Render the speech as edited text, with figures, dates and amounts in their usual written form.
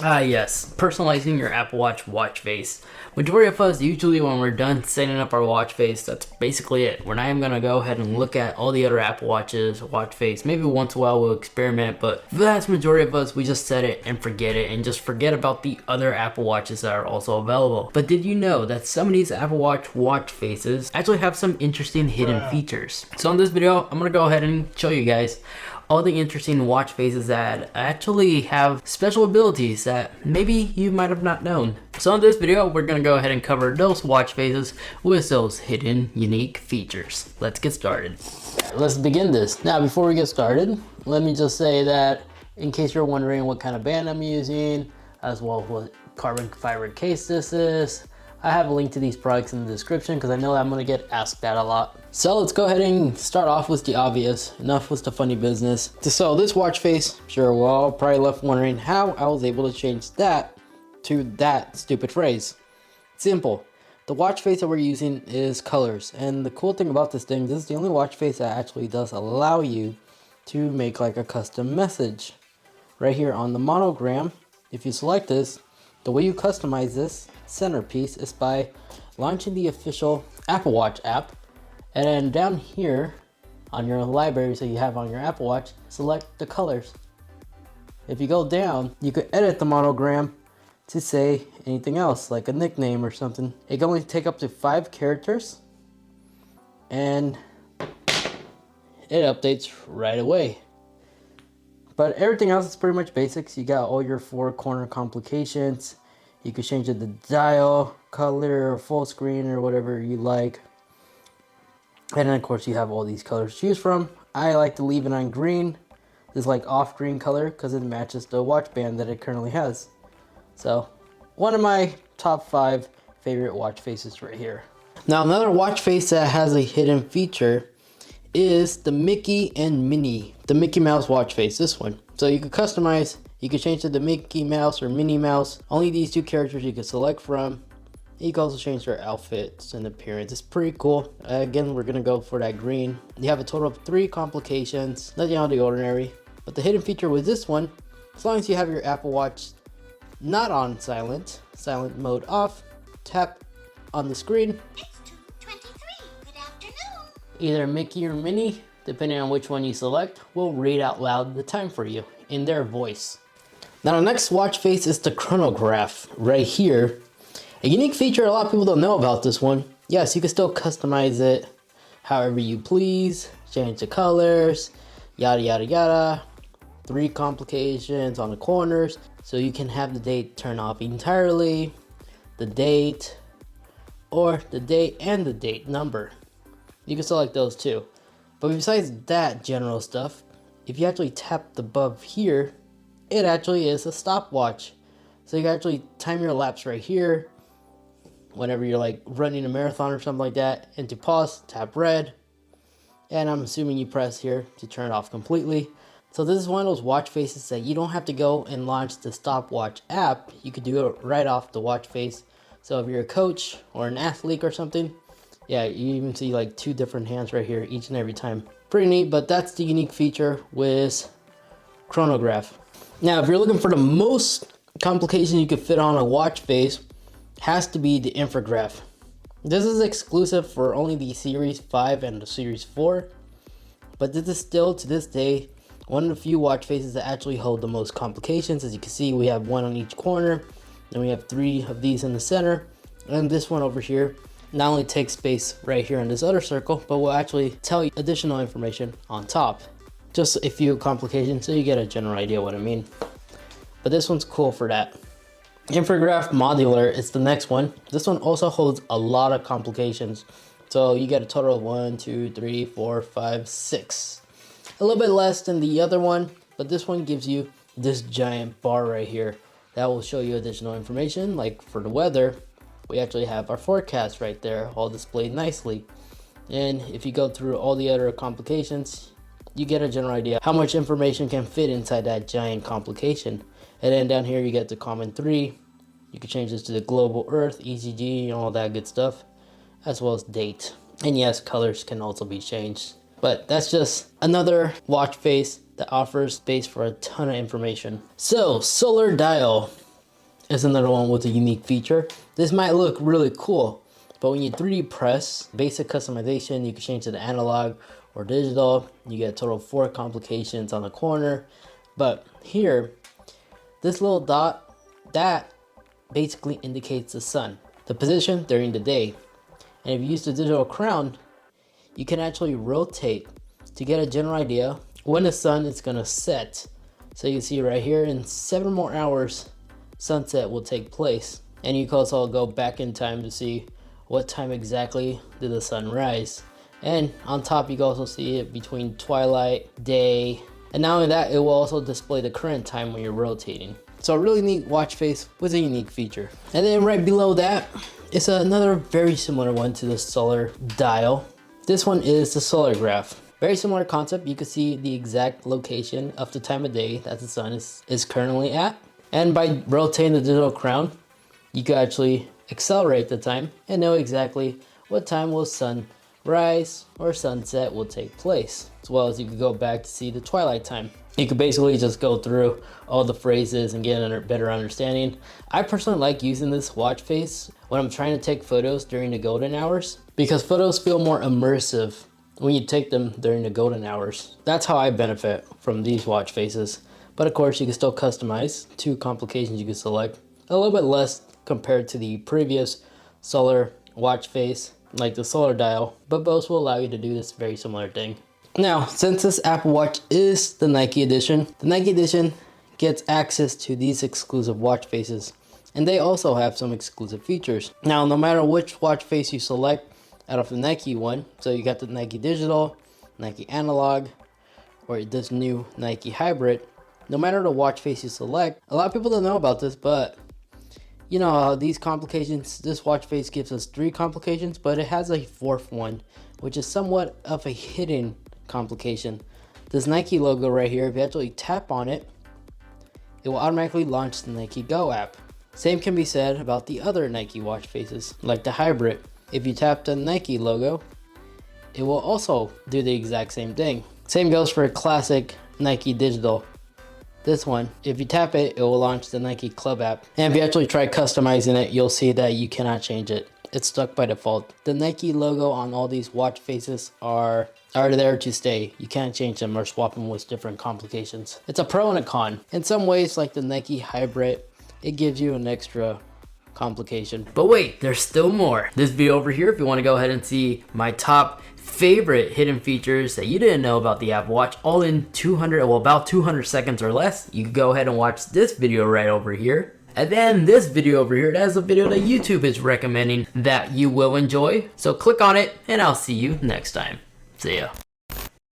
Ah yes, personalizing your Apple watch face. Majority of us, usually when we're done setting up our watch face, that's basically it. We're not even gonna go ahead and look at all the other Apple watches, watch face. Maybe once in a while we'll experiment, but the vast majority of us, we just set it and forget it and just forget about the other Apple watches that are also available. But did you know that some of these Apple watch faces actually have some interesting hidden features? So in this video, I'm gonna go ahead and show you guys all the interesting watch faces that actually have special abilities that maybe you might have not known. So in this video, we're gonna go ahead and cover those watch faces with those hidden unique features. Let's get started. Let's begin this. Now, before we get started, let me just say that in case you're wondering what kind of band I'm using, as well as what carbon fiber case this is, I have a link to these products in the description because I know I'm gonna get asked that a lot. So let's go ahead and start off with the obvious. Enough with the funny business. So this watch face, sure, we're all probably left wondering how I was able to change that to that stupid phrase. Simple. The watch face that we're using is colors. And the cool thing about this thing, this is the only watch face that actually does allow you to make like a custom message. Right here on the monogram, if you select this, the way you customize this centerpiece is by launching the official Apple Watch app, and then down here on your libraries that you have on your Apple Watch, select the colors. If you go down, you could edit the monogram to say anything else, like a nickname or something. It can only take up to 5 characters, and it updates right away. But everything else is pretty much basics. You got all your 4 corner complications. You can change it to dial, color, or full screen, or whatever you like. And then of course you have all these colors to choose from. I like to leave it on green. This like off green color because it matches the watch band that it currently has. So one of my top 5 favorite watch faces right here. Now another watch face that has a hidden feature is the Mickey and Minnie, the Mickey Mouse watch face, this one. So you could customize, you could change it to Mickey Mouse or Minnie Mouse. Only these 2 characters you could select from. You can also change their outfits and appearance. It's pretty cool. Again, we're gonna go for that green. You have a total of 3 complications, nothing out of the ordinary. But the hidden feature with this one, as long as you have your Apple Watch not on silent mode off, tap on the screen. Either Mickey or Minnie, depending on which one you select, will read out loud the time for you in their voice. Now the next watch face is the Chronograph right here. A unique feature a lot of people don't know about this one. Yes, you can still customize it however you please, change the colors, yada yada yada. 3 complications on the corners, so you can have the date turn off entirely, the date, or the date and the date number. You can select those too. But besides that general stuff, if you actually tap the above here, it actually is a stopwatch. So you can actually time your laps right here whenever you're like running a marathon or something like that. And to pause, tap red. And I'm assuming you press here to turn it off completely. So this is one of those watch faces that you don't have to go and launch the stopwatch app. You could do it right off the watch face. So if you're a coach or an athlete or something, yeah, you even see like 2 different hands right here each and every time. Pretty neat, but that's the unique feature with Chronograph. Now, if you're looking for the most complication you could fit on a watch face, has to be the Infragraph. This is exclusive for only the Series 5 and the Series 4, but this is still, to this day, one of the few watch faces that actually hold the most complications. As you can see, we have 1 on each corner, and we have 3 of these in the center, and this one over here not only takes space right here in this other circle, but will actually tell you additional information on top. Just a few complications so you get a general idea what I mean. But this one's cool for that. Infragraph Modular is the next one. This one also holds a lot of complications. So you get a total of 1, 2, 3, 4, 5, 6. A little bit less than the other one, but this one gives you this giant bar right here that will show you additional information. Like for the weather, we actually have our forecast right there all displayed nicely. And if you go through all the other complications, you get a general idea how much information can fit inside that giant complication. And then down here you get the common 3. You can change this to the global Earth, ECG, and all that good stuff, as well as date. And yes, colors can also be changed. But that's just another watch face that offers space for a ton of information. So, solar dial. is another one with a unique feature. This might look really cool, but when you 3D press, basic customization, you can change it to analog or digital. You get a total of 4 complications on the corner. But here, this little dot, that basically indicates the sun, the position during the day. And if you use the digital crown, you can actually rotate to get a general idea when the sun is gonna set. So you see right here, in 7 more hours, sunset will take place. And you can also go back in time to see what time exactly did the sun rise. And on top, you can also see it between twilight, day, and not only that, it will also display the current time when you're rotating. So a really neat watch face with a unique feature. And then right below that is another very similar one to the solar dial. This one is the solar graph. Very similar concept. You can see the exact location of the time of day that the sun is currently at. And by rotating the digital crown, you can actually accelerate the time and know exactly what time will sunrise or sunset will take place. As well as you can go back to see the twilight time. You could basically just go through all the phrases and get a better understanding. I personally like using this watch face when I'm trying to take photos during the golden hours, because photos feel more immersive when you take them during the golden hours. That's how I benefit from these watch faces. But of course, you can still customize. 2 complications you can select. A little bit less compared to the previous solar watch face, like the solar dial, but both will allow you to do this very similar thing. Now, since this Apple Watch is the Nike edition gets access to these exclusive watch faces, and they also have some exclusive features. Now, no matter which watch face you select out of the Nike one, so you got the Nike Digital, Nike Analog, or this new Nike Hybrid, no matter the watch face you select, a lot of people don't know about this, but you know how these complications, this watch face gives us 3 complications, but it has a 4th one, which is somewhat of a hidden complication. This Nike logo right here, if you actually tap on it, it will automatically launch the Nike Go app. Same can be said about the other Nike watch faces, like the Hybrid. If you tap the Nike logo, it will also do the exact same thing. Same goes for a classic Nike Digital. This one, if you tap it, it will launch the Nike Club app. And if you actually try customizing it, you'll see that you cannot change it. It's stuck by default. The Nike logo on all these watch faces are there to stay. You can't change them or swap them with different complications. It's a pro and a con. In some ways, like the Nike Hybrid, it gives you an extra complication. But wait, there's still more. This video over here, if you want to go ahead and see my top favorite hidden features that you didn't know about the Apple Watch, all in about 200 seconds or less, you can go ahead and watch this video right over here. And then this video over here, that is a video that YouTube is recommending that you will enjoy. So click on it and I'll see you next time. See ya.